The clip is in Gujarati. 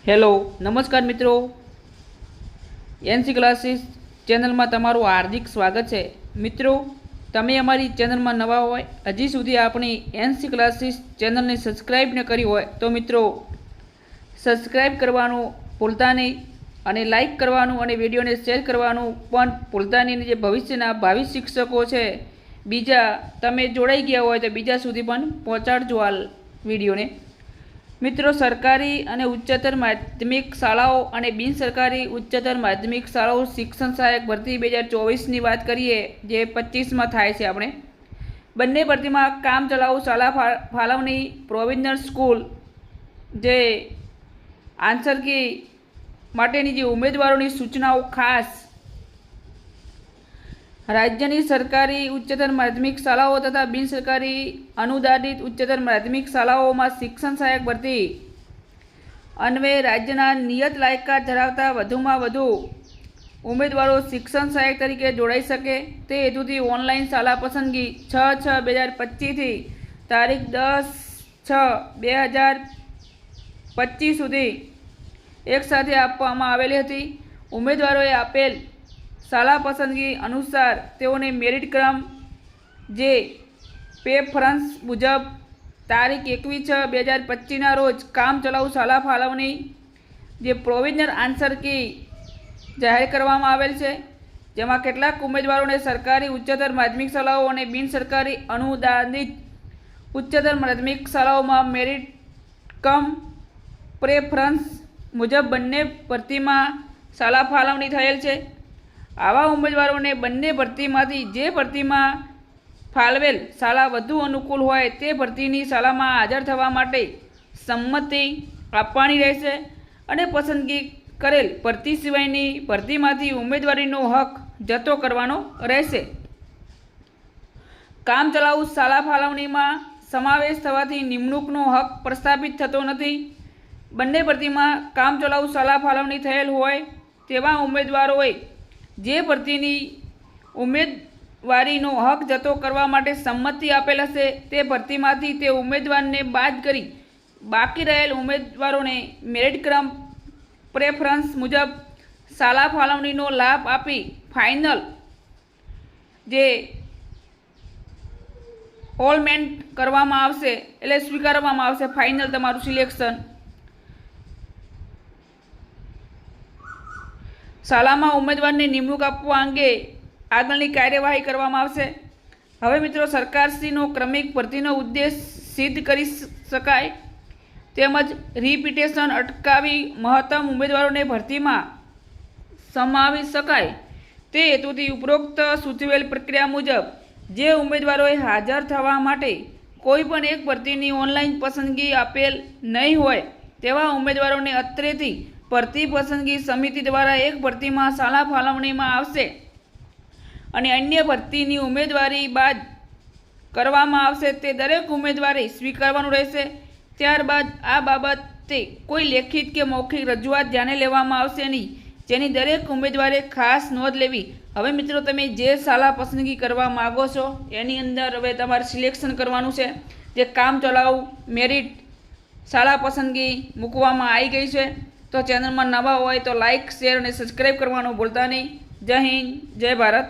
હેલો નમસ્કાર મિત્રો, એનસી ક્લાસીસ ચેનલમાં તમારું હાર્દિક સ્વાગત છે। મિત્રો, તમે અમારી ચેનલમાં નવા હોય, હજી સુધી આપણી એનસી ક્લાસીસ ચેનલને સબસ્ક્રાઈબ ન કરી હોય તો મિત્રો સબસ્ક્રાઈબ કરવાનું ભૂલતા નહીં અને લાઈક કરવાનું અને વિડીયોને શેર કરવાનું પણ ભૂલતા નહીં। જે ભવિષ્યના ભાવિ શિક્ષકો છે બીજા, તમે જોડાઈ ગયા હોય તો બીજા સુધી પણ પહોંચાડજો આ વિડીયોને। મિત્રો, સરકારી અને ઉચ્ચતર માધ્યમિક શાળાઓ અને બિન સરકારી ઉચ્ચતર માધ્યમિક શાળાઓ શિક્ષણ સહાયક ભરતી 2024ની વાત કરીએ, જે 25માં થાય છે। આપણે બંને ભરતીમાં કામ ચલાઉ શાળા ફાળવણી પ્રોવિઝનલ સ્કૂલ જે આન્સર કી માટેની જે ઉમેદવારોની સૂચનાઓ ખાસ રાજ્યની સરકારી ઉચ્ચતર માધ્યમિક શાળાઓ તથા બિન સરકારી અનુદાનિત ઉચ્ચતર માધ્યમિક શાળાઓમાં શિક્ષણ સહાયક ભરતી અન્વયે રાજ્યના નિયત લાયકાત ધરાવતા વધુમાં વધુ ઉમેદવારો શિક્ષણ સહાયક તરીકે જોડાઈ શકે તે હેતુથી ઓનલાઈન શાળા પસંદગી 6/6/2025થી તારીખ 10/6/2025 સુધી એકસાથે આપવામાં આવેલી હતી। ઉમેદવારોએ આપેલ શાળા પસંદગી અનુસાર તેઓને મેરિટ ક્રમ જે પ્રેફરન્સ મુજબ તારીખ 21/6/2025ના રોજ કામ ચલાઉ શાળા ફાળવણી જે પ્રોવિઝનલ આન્સર કી જાહેર કરવામાં આવેલ છે, જેમાં કેટલાક ઉમેદવારોને સરકારી ઉચ્ચતર માધ્યમિક શાળાઓ અને બિન સરકારી અનુદાનિત ઉચ્ચતર માધ્યમિક શાળાઓમાં મેરિટ કમ પ્રેફરન્સ મુજબ બંને ભરતીમાં શાળા ફાળવણી થયેલ છે। આવા ઉમેદવારોને બંને ભરતીમાંથી જે ભરતીમાં ફાળવેલ શાળા વધુ અનુકૂળ હોય તે ભરતીની શાળામાં હાજર થવા માટે સંમતિ આપવાની રહેશે અને પસંદગી કરેલ ભરતી સિવાયની ભરતીમાંથી ઉમેદવારીનો હક જતો કરવાનો રહેશે। કામ ચલાઉ શાળા ફાળવણીમાં સમાવેશ થવાથી નિમણૂકનો હક પ્રસ્થાપિત થતો નથી। બંને ભરતીમાં કામ ચલાઉ શાળા ફાળવણી થયેલ હોય તેવા ઉમેદવારોએ જે ભરતીની ઉમેદવારીનો હક જતો કરવા માટે સંમતિ આપેલ હશે તે ભરતીમાંથી તે ઉમેદવારને બાદ કરી બાકી રહેલ ઉમેદવારોને મેરિટ ક્રમ પ્રેફરન્સ મુજબ શાળા ફાળવણીનો લાભ આપી ફાઇનલ જે ઓલમેન્ટ કરવામાં આવશે, એટલે સ્વીકારવામાં આવશે ફાઇનલ તમારું સિલેક્શન। શાળામાં ઉમેદવારને નિમણૂક આપવા અંગે આગળની કાર્યવાહી કરવામાં આવશે। હવે મિત્રો, સરકારશ્રીનો ક્રમિક ભરતીનો ઉદ્દેશ સિદ્ધ કરી શકાય તેમજ રિપીટેશન અટકાવી મહત્તમ ઉમેદવારોને ભરતીમાં સમાવી શકાય તે હેતુથી ઉપરોક્ત સૂચવેલ પ્રક્રિયા મુજબ જે ઉમેદવારોએ હાજર થવા માટે કોઈપણ એક ભરતીની ઓનલાઈન પસંદગી આપેલ નહીં હોય તેવા ઉમેદવારોને અત્રેથી ભરતી પસંદગી સમિતિ દ્વારા એક ભરતીમાં શાળા ફાળવણીમાં આવશે અને અન્ય ભરતીની ઉમેદવારી બાદ કરવામાં આવશે તે દરેક ઉમેદવારે સ્વીકારવાનું રહેશે। ત્યારબાદ આ બાબતે કોઈ લેખિત કે મૌખિક રજૂઆત ધ્યાને લેવામાં આવશે નહીં, જેની દરેક ઉમેદવારે ખાસ નોંધ લેવી। હવે મિત્રો, તમે જે શાળા પસંદગી કરવા માગો છો એની અંદર હવે તમારે સિલેક્શન કરવાનું છે। જે કામ ચલાઉ મેરિટ શાળા પસંદગી મૂકવામાં આવી ગઈ છે, તો ચેનલમાં નવા હોય તો લાઇક, શેર અને સબસ્ક્રાઈબ કરવાનું ભૂલતા નહીં। જય હિન્દ, જય ભારત।